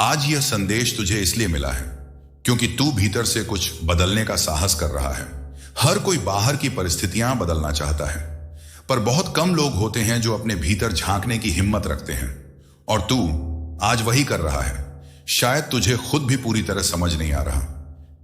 आज यह संदेश तुझे इसलिए मिला है क्योंकि तू भीतर से कुछ बदलने का साहस कर रहा है। हर कोई बाहर की परिस्थितियां बदलना चाहता है, पर बहुत कम लोग होते हैं जो अपने भीतर झांकने की हिम्मत रखते हैं। और तू आज वही कर रहा है। शायद तुझे खुद भी पूरी तरह समझ नहीं आ रहा,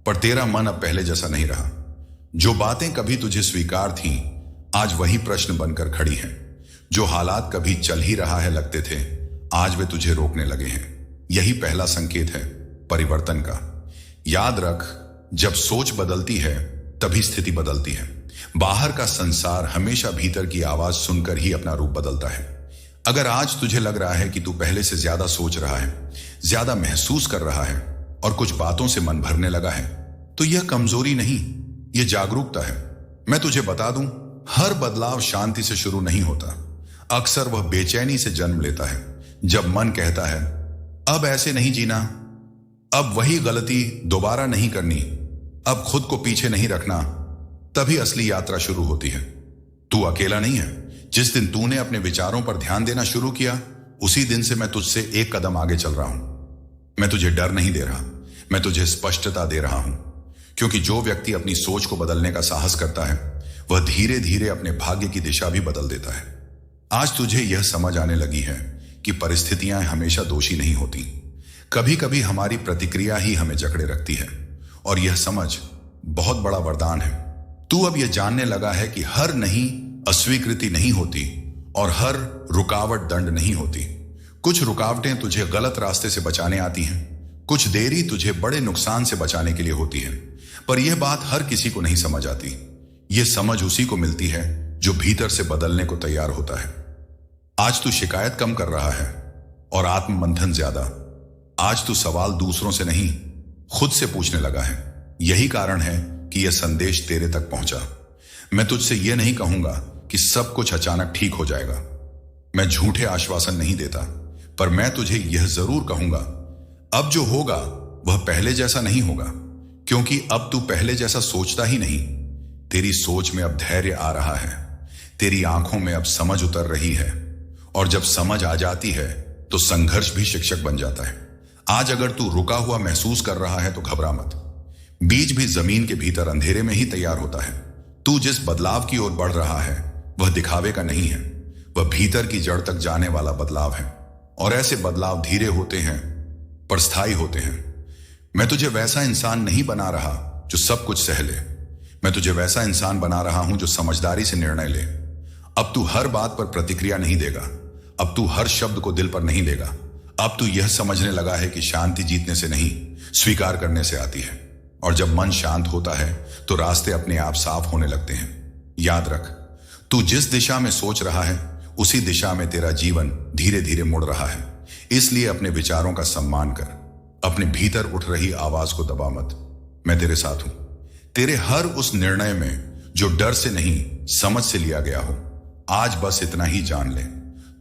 पर तेरा मन अब पहले जैसा नहीं रहा। जो बातें कभी तुझे स्वीकार थीं, आज वही प्रश्न बनकर खड़ी हैं। जो हालात कभी चल ही रहा है लगते थे, आज वे तुझे रोकने लगे हैं। यही पहला संकेत है परिवर्तन का। याद रख, जब सोच बदलती है तभी स्थिति बदलती है। बाहर का संसार हमेशा भीतर की आवाज सुनकर ही अपना रूप बदलता है। अगर आज तुझे लग रहा है कि तू पहले से ज्यादा सोच रहा है, ज्यादा महसूस कर रहा है और कुछ बातों से मन भरने लगा है, तो यह कमजोरी नहीं, यह जागरूकता है। मैं तुझे बता दूं, हर बदलाव शांति से शुरू नहीं होता। अक्सर वह बेचैनी से जन्म लेता है, जब मन कहता है अब ऐसे नहीं जीना, अब वही गलती दोबारा नहीं करनी, अब खुद को पीछे नहीं रखना। तभी असली यात्रा शुरू होती है। तू अकेला नहीं है। जिस दिन तूने अपने विचारों पर ध्यान देना शुरू किया, उसी दिन से मैं तुझसे एक कदम आगे चल रहा हूं। मैं तुझे डर नहीं दे रहा, मैं तुझे स्पष्टता दे रहा हूं। क्योंकि जो व्यक्ति अपनी सोच को बदलने का साहस करता है, वह धीरे धीरे अपने भाग्य की दिशा भी बदल देता है। आज तुझे यह समझ आने लगी है कि परिस्थितियां हमेशा दोषी नहीं होती। कभी कभी हमारी प्रतिक्रिया ही हमें जकड़े रखती है, और यह समझ बहुत बड़ा वरदान है। तू अब यह जानने लगा है कि हर नहीं अस्वीकृति नहीं होती और हर रुकावट दंड नहीं होती। कुछ रुकावटें तुझे गलत रास्ते से बचाने आती हैं, कुछ देरी तुझे बड़े नुकसान से बचाने के लिए होती है। पर यह बात हर किसी को नहीं समझ आती। यह समझ उसी को मिलती है जो भीतर से बदलने को तैयार होता है। आज तू शिकायत कम कर रहा है और आत्ममंथन ज्यादा। आज तू सवाल दूसरों से नहीं, खुद से पूछने लगा है। यही कारण है कि यह संदेश तेरे तक पहुंचा। मैं तुझसे यह नहीं कहूंगा कि सब कुछ अचानक ठीक हो जाएगा। मैं झूठे आश्वासन नहीं देता, पर मैं तुझे यह जरूर कहूंगा, अब जो होगा वह पहले जैसा नहीं होगा। क्योंकि अब तू पहले जैसा सोचता ही नहीं। तेरी सोच में अब धैर्य आ रहा है, तेरी आंखों में अब समझ उतर रही है, और जब समझ आ जाती है तो संघर्ष भी शिक्षक बन जाता है। आज अगर तू रुका हुआ महसूस कर रहा है तो घबरा मत। बीज भी जमीन के भीतर अंधेरे में ही तैयार होता है। तू जिस बदलाव की ओर बढ़ रहा है वह दिखावे का नहीं है, वह भीतर की जड़ तक जाने वाला बदलाव है। और ऐसे बदलाव धीरे होते हैं पर स्थायी होते हैं। मैं तुझे वैसा इंसान नहीं बना रहा जो सब कुछ सह ले। मैं तुझे वैसा इंसान बना रहा हूं जो समझदारी से निर्णय ले। अब तू हर बात पर प्रतिक्रिया नहीं देगा, अब तू हर शब्द को दिल पर नहीं लेगा। अब तू यह समझने लगा है कि शांति जीतने से नहीं, स्वीकार करने से आती है। और जब मन शांत होता है तो रास्ते अपने आप साफ होने लगते हैं। याद रख, तू जिस दिशा में सोच रहा है उसी दिशा में तेरा जीवन धीरे धीरे मुड़ रहा है। इसलिए अपने विचारों का सम्मान कर, अपने भीतर उठ रही आवाज को दबा मत। मैं तेरे साथ हूं। तेरे हर उस निर्णय में जो डर से नहीं, समझ से लिया गया हो। आज बस इतना ही जान ले,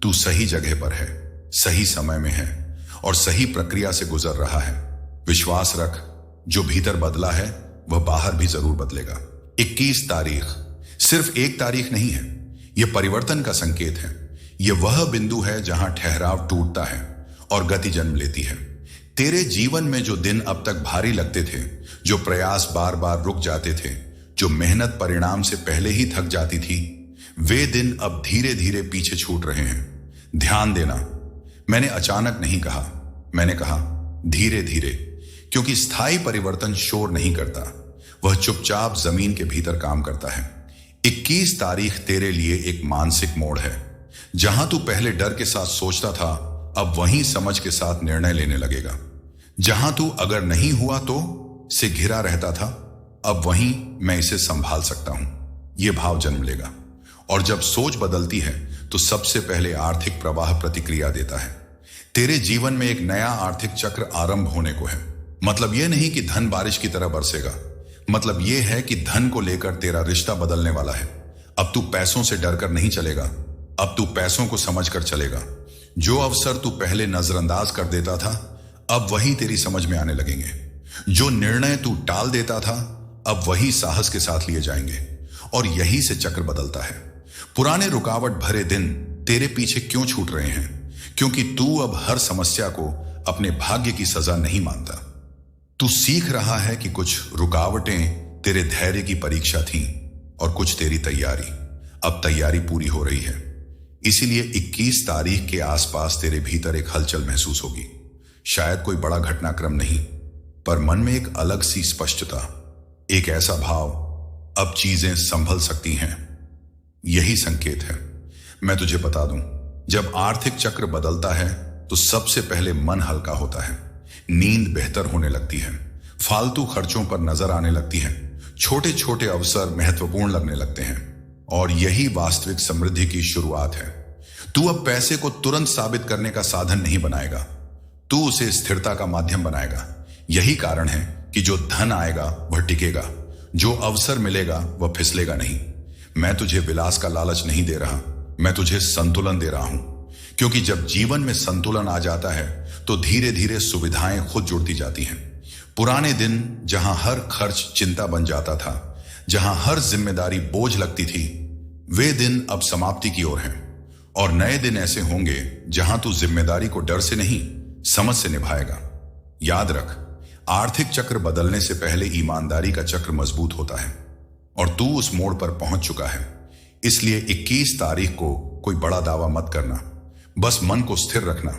तू सही जगह पर है, सही समय में है और सही प्रक्रिया से गुजर रहा है। विश्वास रख, जो भीतर बदला है वह बाहर भी जरूर बदलेगा। 21 तारीख सिर्फ एक तारीख नहीं है, यह परिवर्तन का संकेत है। यह वह बिंदु है जहां ठहराव टूटता है और गति जन्म लेती है। तेरे जीवन में जो दिन अब तक भारी लगते थे, जो प्रयास बार बार रुक जाते थे, जो मेहनत परिणाम से पहले ही थक जाती थी, वे दिन अब धीरे धीरे पीछे छूट रहे हैं। ध्यान देना, मैंने अचानक नहीं कहा, मैंने कहा धीरे धीरे। क्योंकि स्थायी परिवर्तन शोर नहीं करता, वह चुपचाप जमीन के भीतर काम करता है। 21 तारीख तेरे लिए एक मानसिक मोड़ है। जहां तू पहले डर के साथ सोचता था, अब वहीं समझ के साथ निर्णय लेने लगेगा। जहां तू अगर नहीं हुआ तो से घिरा रहता था, अब वहीं मैं इसे संभाल सकता हूं, यह भाव जन्म लेगा। और जब सोच बदलती है तो सबसे पहले आर्थिक प्रवाह प्रतिक्रिया देता है। तेरे जीवन में एक नया आर्थिक चक्र आरंभ होने को है। मतलब यह नहीं कि धन बारिश की तरह बरसेगा, मतलब यह है कि धन को लेकर तेरा रिश्ता बदलने वाला है। अब तू पैसों से डरकर नहीं चलेगा, अब तू पैसों को समझकर चलेगा। जो अवसर तू पहले नजरअंदाज कर देता था, अब वही तेरी समझ में आने लगेंगे। जो निर्णय तू टाल देता था, अब वही साहस के साथ लिए जाएंगे। और यही से चक्र बदलता है। पुराने रुकावट भरे दिन तेरे पीछे क्यों छूट रहे हैं? क्योंकि तू अब हर समस्या को अपने भाग्य की सजा नहीं मानता। तू सीख रहा है कि कुछ रुकावटें तेरे धैर्य की परीक्षा थीं और कुछ तेरी तैयारी। अब तैयारी पूरी हो रही है, इसीलिए 21 तारीख के आसपास तेरे भीतर एक हलचल महसूस होगी। शायद कोई बड़ा घटनाक्रम नहीं, पर मन में एक अलग सी स्पष्टता, एक ऐसा भाव, अब चीजें संभल सकती हैं। यही संकेत है। मैं तुझे बता दूं, जब आर्थिक चक्र बदलता है तो सबसे पहले मन हल्का होता है, नींद बेहतर होने लगती है, फालतू खर्चों पर नजर आने लगती है, छोटे छोटे अवसर महत्वपूर्ण लगने लगते हैं, और यही वास्तविक समृद्धि की शुरुआत है। तू अब पैसे को तुरंत साबित करने का साधन नहीं बनाएगा, तू उसे स्थिरता का माध्यम बनाएगा। यही कारण है कि जो धन आएगा वह टिकेगा, जो अवसर मिलेगा वह फिसलेगा नहीं। मैं तुझे विलास का लालच नहीं दे रहा, मैं तुझे संतुलन दे रहा हूं, क्योंकि जब जीवन में संतुलन आ जाता है तो धीरे धीरे सुविधाएं खुद जुड़ती जाती हैं। पुराने दिन जहां हर खर्च चिंता बन जाता था, जहां हर जिम्मेदारी बोझ लगती थी, वे दिन अब समाप्ति की ओर हैं, और नए दिन ऐसे होंगे जहां तू जिम्मेदारी को डर से नहीं, समझ से निभाएगा। याद रख, आर्थिक चक्र बदलने से पहले ईमानदारी का चक्र मजबूत होता है, और तू उस मोड़ पर पहुंच चुका है। इसलिए 21 तारीख को कोई बड़ा दावा मत करना, बस मन को स्थिर रखना।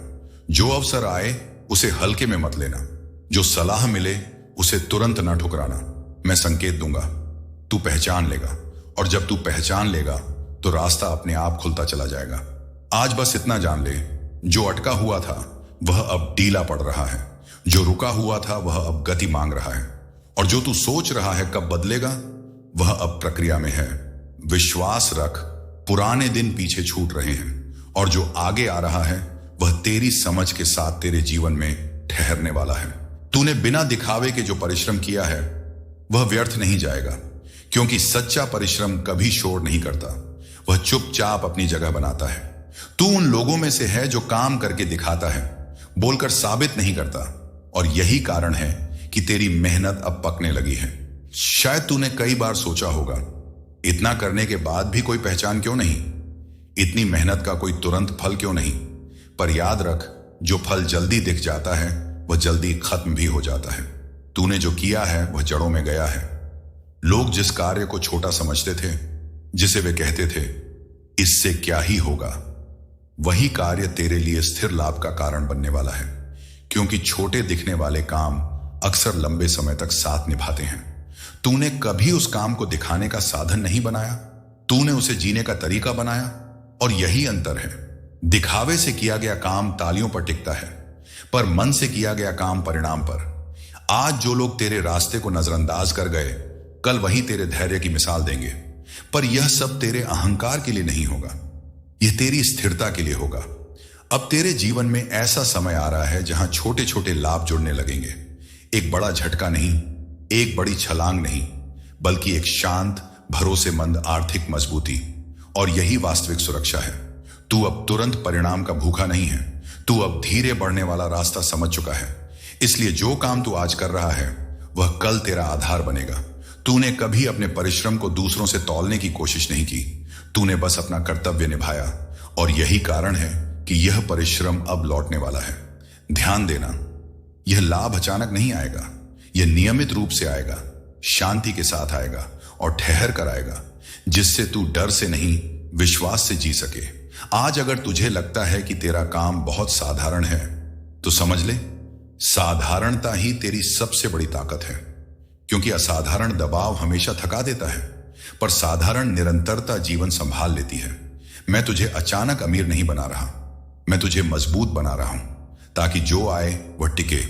जो अवसर आए उसे हल्के में मत लेना, जो सलाह मिले उसे तुरंत न ठुकराना। मैं संकेत दूंगा, तू पहचान लेगा, और जब तू पहचान लेगा तो रास्ता अपने आप खुलता चला जाएगा। आज बस इतना जान ले, जो अटका हुआ था वह अब ढीला पड़ रहा है, जो रुका हुआ था वह अब गति मांग रहा है, और जो तू सोच रहा है कब बदलेगा वह अब प्रक्रिया में है। विश्वास रख, पुराने दिन पीछे छूट रहे हैं, और जो आगे आ रहा है वह तेरी समझ के साथ तेरे जीवन में ठहरने वाला है। तूने बिना दिखावे के जो परिश्रम किया है वह व्यर्थ नहीं जाएगा, क्योंकि सच्चा परिश्रम कभी शोर नहीं करता, वह चुपचाप अपनी जगह बनाता है। तू उन लोगों में से है जो काम करके दिखाता है, बोलकर साबित नहीं करता, और यही कारण है कि तेरी मेहनत अब पकने लगी है। शायद तूने कई बार सोचा होगा, इतना करने के बाद भी कोई पहचान क्यों नहीं, इतनी मेहनत का कोई तुरंत फल क्यों नहीं। पर याद रख, जो फल जल्दी दिख जाता है वह जल्दी खत्म भी हो जाता है। तूने जो किया है वह जड़ों में गया है। लोग जिस कार्य को छोटा समझते थे, जिसे वे कहते थे इससे क्या ही होगा, वही कार्य तेरे लिए स्थिर लाभ का कारण बनने वाला है, क्योंकि छोटे दिखने वाले काम अक्सर लंबे समय तक साथ निभाते हैं। तूने कभी उस काम को दिखाने का साधन नहीं बनाया, तूने उसे जीने का तरीका बनाया, और यही अंतर है। दिखावे से किया गया काम तालियों पर टिकता है, पर मन से किया गया काम परिणाम पर। आज जो लोग तेरे रास्ते को नजरअंदाज कर गए, कल वही तेरे धैर्य की मिसाल देंगे। पर यह सब तेरे अहंकार के लिए नहीं होगा, यह तेरी स्थिरता के लिए होगा। अब तेरे जीवन में ऐसा समय आ रहा है जहां छोटे छोटे लाभ जुड़ने लगेंगे। एक बड़ा झटका नहीं, एक बड़ी छलांग नहीं, बल्कि एक शांत भरोसेमंद आर्थिक मजबूती, और यही वास्तविक सुरक्षा है। तू अब तुरंत परिणाम का भूखा नहीं है, तू अब धीरे बढ़ने वाला रास्ता समझ चुका है। इसलिए जो काम तू आज कर रहा है वह कल तेरा आधार बनेगा। तूने कभी अपने परिश्रम को दूसरों से तौलने की कोशिश नहीं की, तूने बस अपना कर्तव्य निभाया, और यही कारण है कि यह परिश्रम अब लौटने वाला है। ध्यान देना, यह लाभ अचानक नहीं आएगा, यह नियमित रूप से आएगा, शांति के साथ आएगा, और ठहर कर आएगा, जिससे तू डर से नहीं विश्वास से जी सके। आज अगर तुझे लगता है कि तेरा काम बहुत साधारण है, तो समझ ले, साधारणता ही तेरी सबसे बड़ी ताकत है, क्योंकि असाधारण दबाव हमेशा थका देता है, पर साधारण निरंतरता जीवन संभाल लेती है। मैं तुझे अचानक अमीर नहीं बना रहा, मैं तुझे मजबूत बना रहा हूं, ताकि जो आए वह टिके,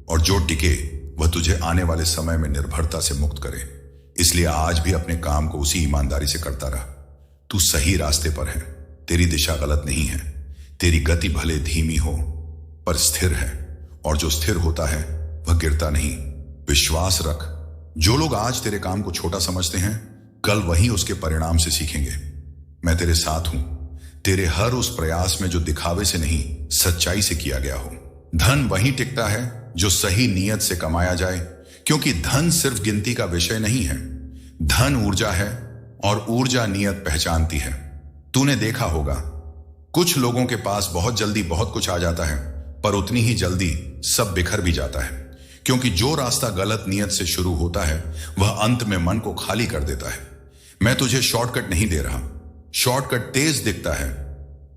और जो टिके वह तुझे आने वाले समय में निर्भरता से मुक्त करे। इसलिए आज भी अपने काम को उसी ईमानदारी से करता रहा। तू सही रास्ते पर है, तेरी दिशा गलत नहीं है, तेरी गति भले धीमी हो पर स्थिर है, और जो स्थिर होता है वह गिरता नहीं। विश्वास रख, जो लोग आज तेरे काम को छोटा समझते हैं, कल वही उसके परिणाम से सीखेंगे। मैं तेरे साथ हूं, तेरे हर उस प्रयास में जो दिखावे से नहीं सच्चाई से किया गया हो। धन वही टिकता है जो सही नियत से कमाया जाए, क्योंकि धन सिर्फ गिनती का विषय नहीं है, धन ऊर्जा है, और ऊर्जा नियत पहचानती है। तूने देखा होगा, कुछ लोगों के पास बहुत जल्दी बहुत कुछ आ जाता है, पर उतनी ही जल्दी सब बिखर भी जाता है, क्योंकि जो रास्ता गलत नियत से शुरू होता है वह अंत में मन को खाली कर देता है। मैं तुझे शॉर्टकट नहीं दे रहा। शॉर्टकट तेज दिखता है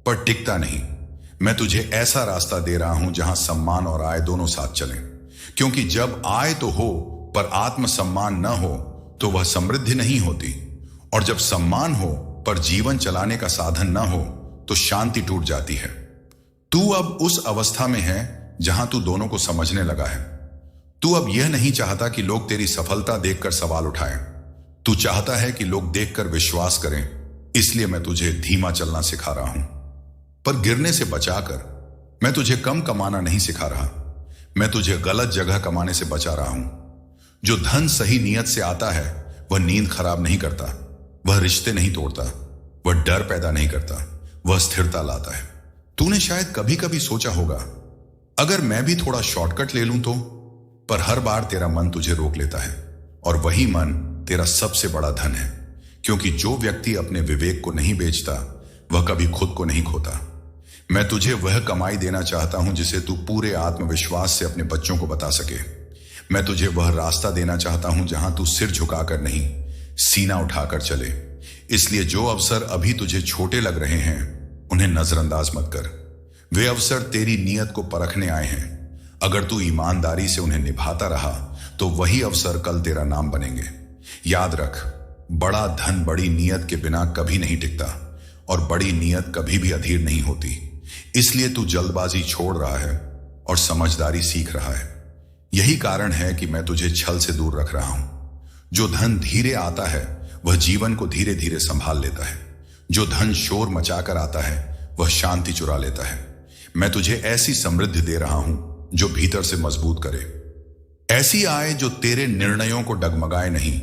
पर टिकता नहीं। मैं तुझे ऐसा रास्ता दे रहा हूं जहां सम्मान और आय दोनों साथ चलें, क्योंकि जब आय तो हो पर आत्मसम्मान न हो तो वह समृद्धि नहीं होती, और जब सम्मान हो पर जीवन चलाने का साधन न हो तो शांति टूट जाती है। तू अब उस अवस्था में है जहां तू दोनों को समझने लगा है। तू अब यह नहीं चाहता कि लोग तेरी सफलता देखकर सवाल उठाएं। तू चाहता है कि लोग देखकर विश्वास करें। इसलिए मैं तुझे धीमा चलना सिखा रहा हूं, पर गिरने से बचाकर। मैं तुझे कम कमाना नहीं सिखा रहा, मैं तुझे गलत जगह कमाने से बचा रहा हूं। जो धन सही नियत से आता है वह नींद खराब नहीं करता, वह रिश्ते नहीं तोड़ता, वह डर पैदा नहीं करता, वह स्थिरता लाता है। तूने शायद कभी कभी सोचा होगा, अगर मैं भी थोड़ा शॉर्टकट ले लूं तो, पर हर बार तेरा मन तुझे रोक लेता है, और वही मन तेरा सबसे बड़ा धन है, क्योंकि जो व्यक्ति अपने विवेक को नहीं बेचता वह कभी खुद को नहीं खोता। मैं तुझे वह कमाई देना चाहता हूं जिसे तू पूरे आत्मविश्वास से अपने बच्चों को बता सके। मैं तुझे वह रास्ता देना चाहता हूं जहां तू सिर झुकाकर नहीं, सीना उठाकर चले। इसलिए जो अवसर अभी तुझे छोटे लग रहे हैं उन्हें नजरअंदाज मत कर। वे अवसर तेरी नीयत को परखने आए हैं। अगर तू ईमानदारी से उन्हें निभाता रहा तो वही अवसर कल तेरा नाम बनेंगे। याद रख, बड़ा धन बड़ी नीयत के बिना कभी नहीं टिकता, और बड़ी नीयत कभी भी अधीर नहीं होती। इसलिए तू जल्दबाजी छोड़ रहा है और समझदारी सीख रहा है। यही कारण है कि मैं तुझे छल से दूर रख रहा हूं। जो धन धीरे आता है वह जीवन को धीरे धीरे संभाल लेता है। जो धन शोर मचाकर आता है वह शांति चुरा लेता है। मैं तुझे ऐसी समृद्धि दे रहा हूं जो भीतर से मजबूत करे। ऐसी आय जो तेरे निर्णयों को डगमगाए नहीं।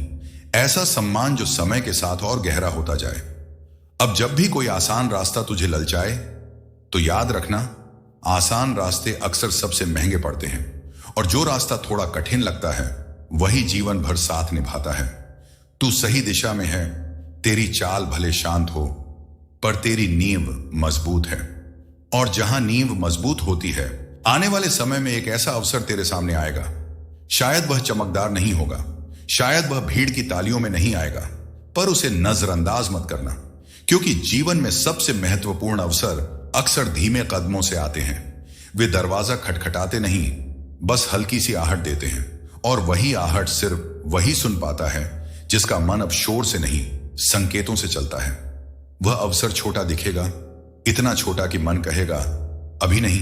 ऐसा सम्मान जो समय के साथ और गहरा होता जाए। अब जब भी कोई आसान रास्ता तुझे ललचाए तो याद रखना, आसान रास्ते अक्सर सबसे महंगे पड़ते हैं, और जो रास्ता थोड़ा कठिन लगता है वही जीवन भर साथ निभाता है। तू सही दिशा में है। तेरी चाल भले शांत हो पर तेरी नींव मजबूत है, और जहां नींव मजबूत होती है आने वाले समय में एक ऐसा अवसर तेरे सामने आएगा। शायद वह चमकदार नहीं होगा, शायद वह भीड़ की तालियों में नहीं आएगा, पर उसे नजरअंदाज मत करना, क्योंकि जीवन में सबसे महत्वपूर्ण अवसर अक्सर धीमे कदमों से आते हैं। वे दरवाजा खटखटाते नहीं, बस हल्की सी आहट देते हैं, और वही आहट सिर्फ वही सुन पाता है जिसका मन अब शोर से नहीं, संकेतों से चलता है। वह अवसर छोटा दिखेगा, इतना छोटा कि मन कहेगा अभी नहीं,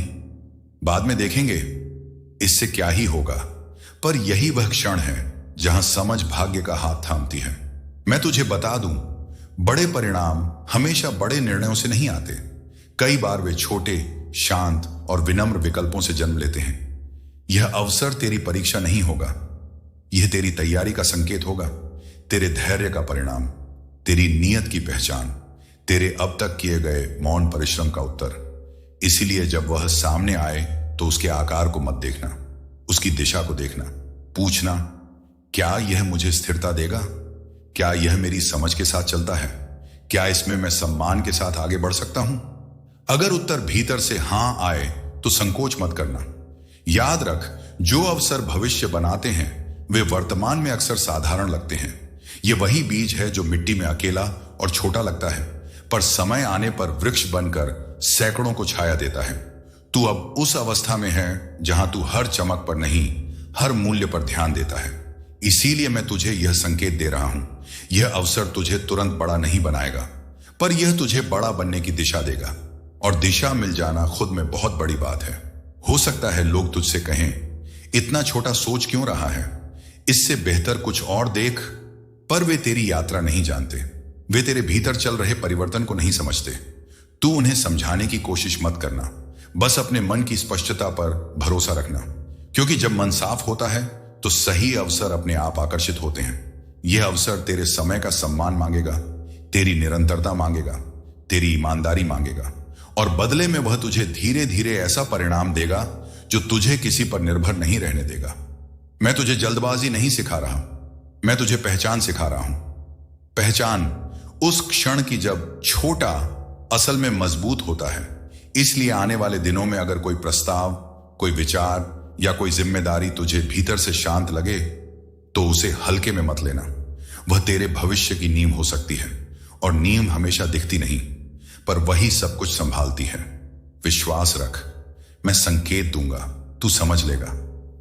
बाद में देखेंगे, इससे क्या ही होगा। पर यही वह क्षण है जहां समझ भाग्य का हाथ थामती है। मैं तुझे बता दूं, बड़े परिणाम हमेशा बड़े निर्णयों से नहीं आते। कई बार वे छोटे, शांत और विनम्र विकल्पों से जन्म लेते हैं। यह अवसर तेरी परीक्षा नहीं होगा, यह तेरी तैयारी का संकेत होगा, तेरे धैर्य का परिणाम, तेरी नीयत की पहचान, तेरे अब तक किए गए मौन परिश्रम का उत्तर। इसीलिए जब वह सामने आए तो उसके आकार को मत देखना, उसकी दिशा को देखना। पूछना, क्या यह मुझे स्थिरता देगा? क्या यह मेरी समझ के साथ चलता है? क्या इसमें मैं सम्मान के साथ आगे बढ़ सकता हूं? अगर उत्तर भीतर से हां आए तो संकोच मत करना। याद रख, जो अवसर भविष्य बनाते हैं वे वर्तमान में अक्सर साधारण लगते हैं। यह वही बीज है जो मिट्टी में अकेला और छोटा लगता है, पर समय आने पर वृक्ष बनकर सैकड़ों को छाया देता है। तू अब उस अवस्था में है जहां तू हर चमक पर नहीं, हर मूल्य पर ध्यान देता है। इसीलिए मैं तुझे यह संकेत दे रहा हूं। यह अवसर तुझे तुरंत बड़ा नहीं बनाएगा, पर यह तुझे बड़ा बनने की दिशा देगा, और दिशा मिल जाना खुद में बहुत बड़ी बात है। हो सकता है लोग तुझसे कहें, इतना छोटा सोच क्यों रहा है, इससे बेहतर कुछ और देख, पर वे तेरी यात्रा नहीं जानते। वे तेरे भीतर चल रहे परिवर्तन को नहीं समझते। तू उन्हें समझाने की कोशिश मत करना, बस अपने मन की स्पष्टता पर भरोसा रखना, क्योंकि जब मन साफ होता है तो सही अवसर अपने आप आकर्षित होते हैं। यह अवसर तेरे समय का सम्मान मांगेगा, तेरी निरंतरता मांगेगा, तेरी ईमानदारी मांगेगा, और बदले में वह तुझे धीरे धीरे ऐसा परिणाम देगा जो तुझे किसी पर निर्भर नहीं रहने देगा। मैं तुझे जल्दबाजी नहीं सिखा रहा, मैं तुझे पहचान सिखा रहा हूं। पहचान उस क्षण की जब छोटा असल में मजबूत होता है। इसलिए आने वाले दिनों में अगर कोई प्रस्ताव कोई विचार या कोई जिम्मेदारी तुझे भीतर से शांत लगे तो उसे हल्के में मत लेना। वह तेरे भविष्य की नींव हो सकती है, और नींव हमेशा दिखती नहीं, पर वही सब कुछ संभालती है। विश्वास रख, मैं संकेत दूंगा, तू समझ लेगा,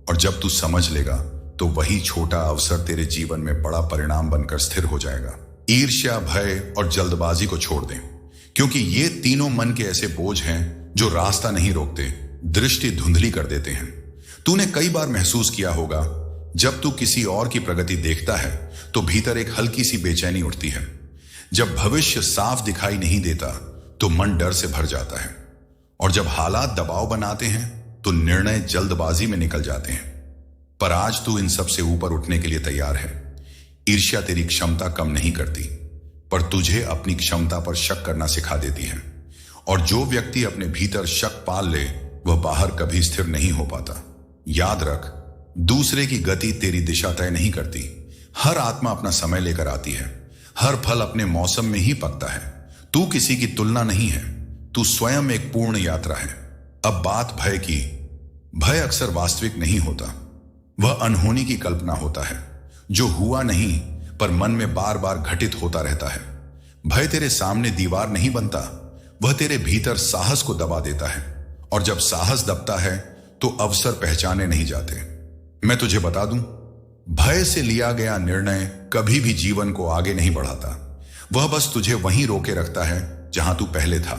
और जब तू समझ लेगा तो वही छोटा अवसर तेरे जीवन में बड़ा परिणाम बनकर स्थिर हो जाएगा। ईर्ष्या, भय और जल्दबाजी को छोड़ दें, क्योंकि ये तीनों मन के ऐसे बोझ हैं जो रास्ता नहीं रोकते, दृष्टि धुंधली कर देते हैं। तूने कई बार महसूस किया होगा, जब तू किसी और की प्रगति देखता है तो भीतर एक हल्की सी बेचैनी उठती है। जब भविष्य साफ दिखाई नहीं देता तो मन डर से भर जाता है, और जब हालात दबाव बनाते हैं तो निर्णय जल्दबाजी में निकल जाते हैं। पर आज तू इन सब से ऊपर उठने के लिए तैयार है। ईर्ष्या तेरी क्षमता कम नहीं करती, पर तुझे अपनी क्षमता पर शक करना सिखा देती है, और जो व्यक्ति अपने भीतर शक पाल ले वह बाहर कभी स्थिर नहीं हो पाता। याद रख, दूसरे की गति तेरी दिशा तय नहीं करती। हर आत्मा अपना समय लेकर आती है, हर फल अपने मौसम में ही पकता है। तू किसी की तुलना नहीं है, तू स्वयं एक पूर्ण यात्रा है। अब बात भय की। भय अक्सर वास्तविक नहीं होता, वह अनहोनी की कल्पना होता है, जो हुआ नहीं पर मन में बार बार घटित होता रहता है। भय तेरे सामने दीवार नहीं बनता, वह तेरे भीतर साहस को दबा देता है, और जब साहस दबता है तो अवसर पहचाने नहीं जाते। मैं तुझे बता दूं, भय से लिया गया निर्णय कभी भी जीवन को आगे नहीं बढ़ाता। वह बस तुझे वहीं रोके रखता है जहां तू पहले था।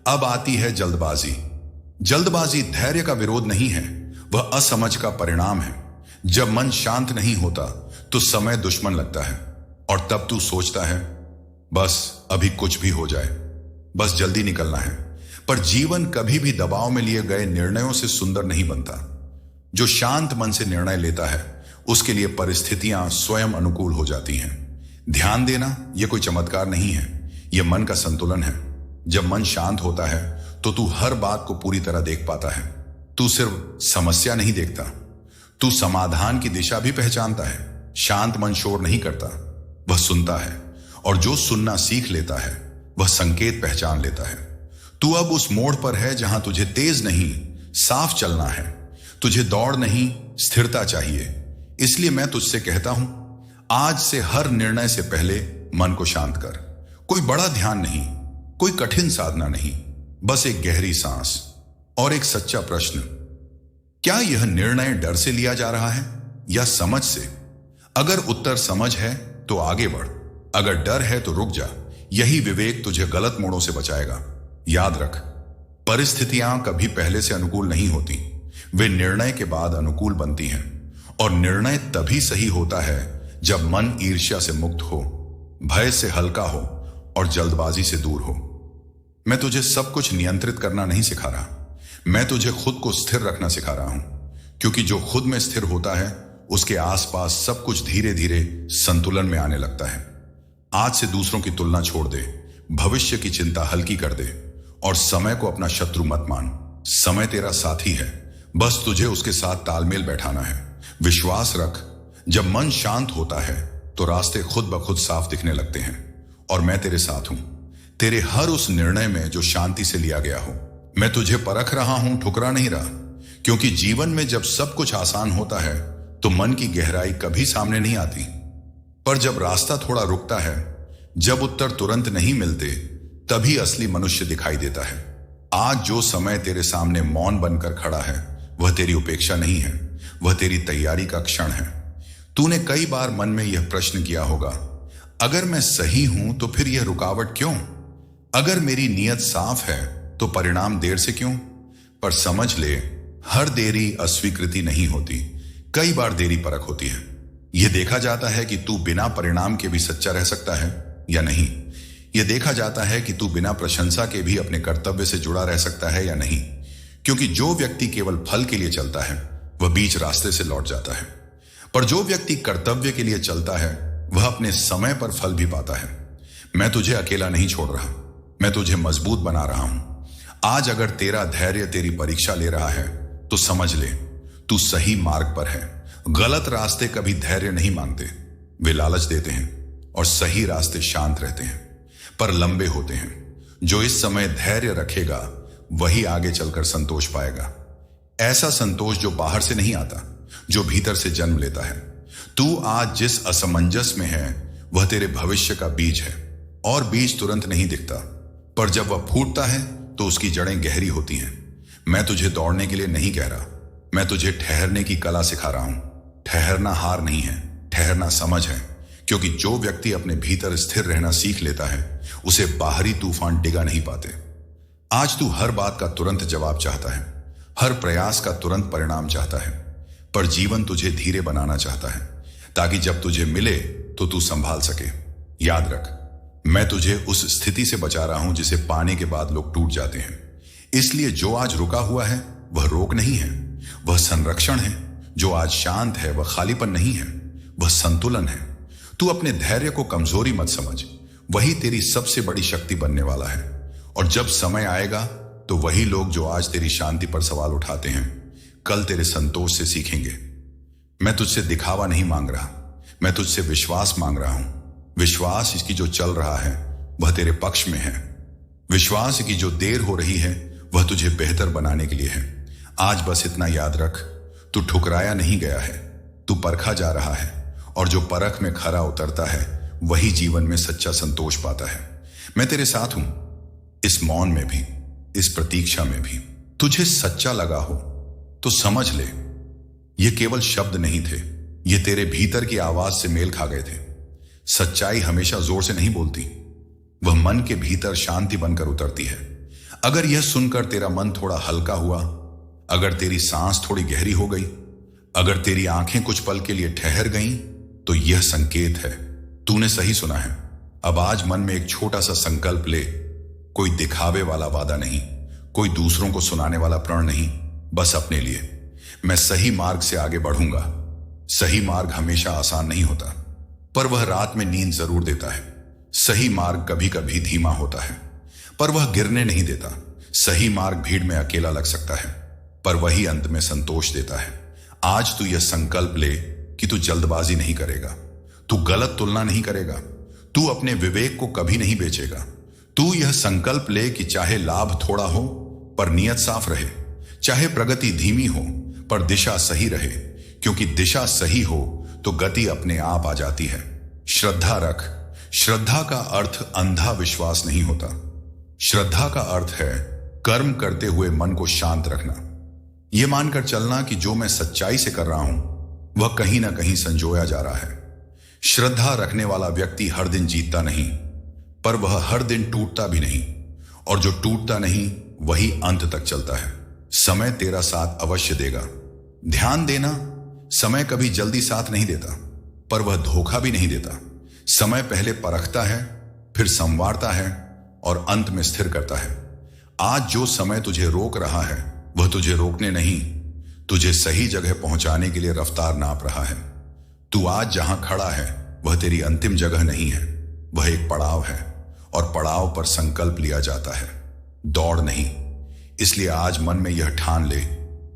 अब आती है जल्दबाजी। जल्दबाजी धैर्य का विरोध नहीं है, वह असमझ का परिणाम है। जब मन शांत नहीं होता तो समय दुश्मन लगता है, और तब तू सोचता है बस अभी कुछ भी हो जाए, बस जल्दी निकलना है। पर जीवन कभी भी दबाव में लिए गए निर्णयों से सुंदर नहीं बनता। जो शांत मन से निर्णय लेता है उसके लिए परिस्थितियां स्वयं अनुकूल हो जाती हैं। ध्यान देना, यह कोई चमत्कार नहीं है, यह मन का संतुलन है। जब मन शांत होता है तो तू हर बात को पूरी तरह देख पाता है। तू सिर्फ समस्या नहीं देखता, तू समाधान की दिशा भी पहचानता है। शांत मन शोर नहीं करता, वह सुनता है, और जो सुनना सीख लेता है वह संकेत पहचान लेता है। तू अब उस मोड़ पर है जहां तुझे तेज नहीं, साफ चलना है। तुझे दौड़ नहीं, स्थिरता चाहिए। इसलिए मैं तुझसे कहता हूं, आज से हर निर्णय से पहले मन को शांत कर। कोई बड़ा ध्यान नहीं, कोई कठिन साधना नहीं, बस एक गहरी सांस और एक सच्चा प्रश्न। क्या यह निर्णय डर से लिया जा रहा है या समझ से? अगर उत्तर समझ है तो आगे बढ़, अगर डर है तो रुक जा। यही विवेक तुझे गलत मोड़ों से बचाएगा। याद रख, परिस्थितियां कभी पहले से अनुकूल नहीं होती, वे निर्णय के बाद अनुकूल बनती हैं, और निर्णय तभी सही होता है जब मन ईर्ष्या से मुक्त हो, भय से हल्का हो और जल्दबाजी से दूर हो। मैं तुझे सब कुछ नियंत्रित करना नहीं सिखा रहा, मैं तुझे खुद को स्थिर रखना सिखा रहा हूं, क्योंकि जो खुद में स्थिर होता है उसके आसपास सब कुछ धीरे धीरे संतुलन में आने लगता है। आज से दूसरों की तुलना छोड़ दे, भविष्य की चिंता हल्की कर दे, और समय को अपना शत्रु मत मान। समय तेरा साथी है, बस तुझे उसके साथ तालमेल बैठाना है। विश्वास रख, जब मन शांत होता है तो रास्ते खुद ब खुद साफ दिखने लगते हैं, और मैं तेरे साथ हूं, तेरे हर उस निर्णय में जो शांति से लिया गया हो। मैं तुझे परख रहा हूं, ठुकरा नहीं रहा, क्योंकि जीवन में जब सब कुछ आसान होता है तो मन की गहराई कभी सामने नहीं आती। पर जब रास्ता थोड़ा रुकता है, जब उत्तर तुरंत नहीं मिलते, तभी असली मनुष्य दिखाई देता है। आज जो समय तेरे सामने मौन बनकर खड़ा है वह तेरी उपेक्षा नहीं है, वह तेरी तैयारी का क्षण है। तूने कई बार मन में यह प्रश्न किया होगा, अगर मैं सही हूं तो फिर यह रुकावट क्यों? अगर मेरी नीयत साफ है तो परिणाम देर से क्यों? पर समझ ले, हर देरी अस्वीकृति नहीं होती, कई बार देरी परख होती है। यह देखा जाता है कि तू बिना परिणाम के भी सच्चा रह सकता है या नहीं। यह देखा जाता है कि तू बिना प्रशंसा के भी अपने कर्तव्य से जुड़ा रह सकता है या नहीं। क्योंकि जो व्यक्ति केवल फल के लिए चलता है वह बीच रास्ते से लौट जाता है, पर जो व्यक्ति कर्तव्य के लिए चलता है वह अपने समय पर फल भी पाता है। मैं तुझे अकेला नहीं छोड़ रहा, मैं तुझे मजबूत बना रहा हूं। आज अगर तेरा धैर्य तेरी परीक्षा ले रहा है तो समझ ले, तू सही मार्ग पर है। गलत रास्ते कभी धैर्य नहीं मांगते, वे लालच देते हैं, और सही रास्ते शांत रहते हैं पर लंबे होते हैं। जो इस समय धैर्य रखेगा वही आगे चलकर संतोष पाएगा। ऐसा संतोष जो बाहर से नहीं आता, जो भीतर से जन्म लेता है। तू आज जिस असमंजस में है वह तेरे भविष्य का बीज है, और बीज तुरंत नहीं दिखता, पर जब वह फूटता है तो उसकी जड़ें गहरी होती हैं। मैं तुझे दौड़ने के लिए नहीं कह रहा, मैं तुझे ठहरने की कला सिखा रहा हूं। ठहरना हार नहीं है, ठहरना समझ है, क्योंकि जो व्यक्ति अपने भीतर स्थिर रहना सीख लेता है उसे बाहरी तूफान डिगा नहीं पाते। आज तू हर बात का तुरंत जवाब चाहता है, हर प्रयास का तुरंत परिणाम चाहता है, पर जीवन तुझे धीरे बनाना चाहता है, ताकि जब तुझे मिले तो तू संभाल सके। याद रख, मैं तुझे उस स्थिति से बचा रहा हूं जिसे पाने के बाद लोग टूट जाते हैं। इसलिए जो आज रुका हुआ है वह रोक नहीं है, वह संरक्षण है। जो आज शांत है वह खालीपन नहीं है, वह संतुलन है। तू अपने धैर्य को कमजोरी मत समझ, वही तेरी सबसे बड़ी शक्ति बनने वाला है। और जब समय आएगा तो वही लोग जो आज तेरी शांति पर सवाल उठाते हैं कल तेरे संतोष से सीखेंगे। मैं तुझसे दिखावा नहीं मांग रहा, मैं तुझसे विश्वास मांग रहा हूं। विश्वास इसकी जो चल रहा है वह तेरे पक्ष में है। विश्वास की जो देर हो रही है वह तुझे बेहतर बनाने के लिए है। आज बस इतना याद रख, तू ठुकराया नहीं गया है, तू परखा जा रहा है, और जो परख में खरा उतरता है वही जीवन में सच्चा संतोष पाता है। मैं तेरे साथ हूं, इस मौन में भी, इस प्रतीक्षा में भी। तुझे सच्चा लगा हो तो समझ ले, ये केवल शब्द नहीं थे, ये तेरे भीतर की आवाज से मेल खा गए थे। सच्चाई हमेशा जोर से नहीं बोलती, वह मन के भीतर शांति बनकर उतरती है। अगर यह सुनकर तेरा मन थोड़ा हल्का हुआ, अगर तेरी सांस थोड़ी गहरी हो गई, अगर तेरी आंखें कुछ पल के लिए ठहर गईं, तो यह संकेत है, तूने सही सुना है। अब आज मन में एक छोटा सा संकल्प ले, कोई दिखावे वाला वादा नहीं, कोई दूसरों को सुनाने वाला प्रण नहीं, बस अपने लिए। मैं सही मार्ग से आगे बढ़ूंगा। सही मार्ग हमेशा आसान नहीं होता, पर वह रात में नींद जरूर देता है। सही मार्ग कभी कभी धीमा होता है, पर वह गिरने नहीं देता। सही मार्ग भीड़ में अकेला लग सकता है, पर वही अंत में संतोष देता है। आज तू यह संकल्प ले कि तू जल्दबाजी नहीं करेगा, तू गलत तुलना नहीं करेगा, तू अपने विवेक को कभी नहीं बेचेगा। तू यह संकल्प ले कि चाहे लाभ थोड़ा हो पर नियत साफ रहे, चाहे प्रगति धीमी हो पर दिशा सही रहे, क्योंकि दिशा सही हो तो गति अपने आप आ जाती है। श्रद्धा रख। श्रद्धा का अर्थ अंधा विश्वास नहीं होता। श्रद्धा का अर्थ है कर्म करते हुए मन को शांत रखना, यह मानकर चलना कि जो मैं सच्चाई से कर रहा हूं वह कहीं ना कहीं संजोया जा रहा है। श्रद्धा रखने वाला व्यक्ति हर दिन जीतता नहीं, पर वह हर दिन टूटता भी नहीं, और जो टूटता नहीं वही अंत तक चलता है। समय तेरा साथ अवश्य देगा। ध्यान देना, समय कभी जल्दी साथ नहीं देता, पर वह धोखा भी नहीं देता। समय पहले परखता है, फिर संवारता है और अंत में स्थिर करता है। आज जो समय तुझे रोक रहा है वह तुझे रोकने नहीं, तुझे सही जगह पहुंचाने के लिए रफ्तार नाप रहा है। तू आज जहां खड़ा है वह तेरी अंतिम जगह नहीं है, वह एक पड़ाव है, और पड़ाव पर संकल्प लिया जाता है, दौड़ नहीं। इसलिए आज मन में यह ठान ले,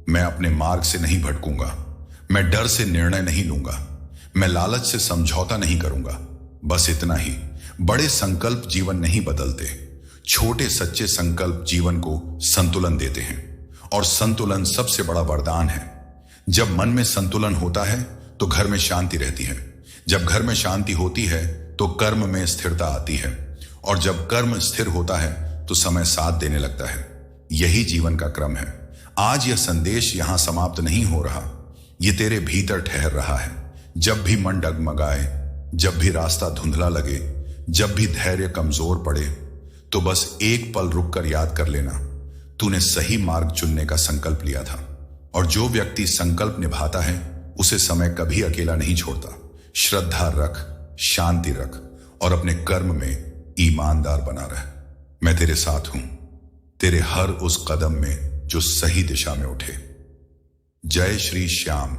मैं अपने मार्ग से नहीं भटकूंगा, मैं डर से निर्णय नहीं लूंगा, मैं लालच से समझौता नहीं करूंगा। बस इतना ही। बड़े संकल्प जीवन नहीं बदलते, छोटे सच्चे संकल्प जीवन को संतुलन देते हैं, और संतुलन सबसे बड़ा वरदान है। जब मन में संतुलन होता है तो घर में शांति रहती है, जब घर में शांति होती है तो कर्म में स्थिरता आती है, और जब कर्म स्थिर होता है तो समय साथ देने लगता है। यही जीवन का क्रम है। आज यह संदेश यहां समाप्त नहीं हो रहा, यह तेरे भीतर ठहर रहा है। जब भी मन डगमगाए, जब भी रास्ता धुंधला लगे, जब भी धैर्य कमजोर पड़े, तो बस एक पल रुककर याद कर लेना, तूने सही मार्ग चुनने का संकल्प लिया था। और जो व्यक्ति संकल्प निभाता है उसे समय कभी अकेला नहीं छोड़ता। श्रद्धा रख, शांति रख, और अपने कर्म में ईमानदार बना रह। मैं तेरे साथ हूं, तेरे हर उस कदम में जो सही दिशा में उठे। जय श्री श्याम।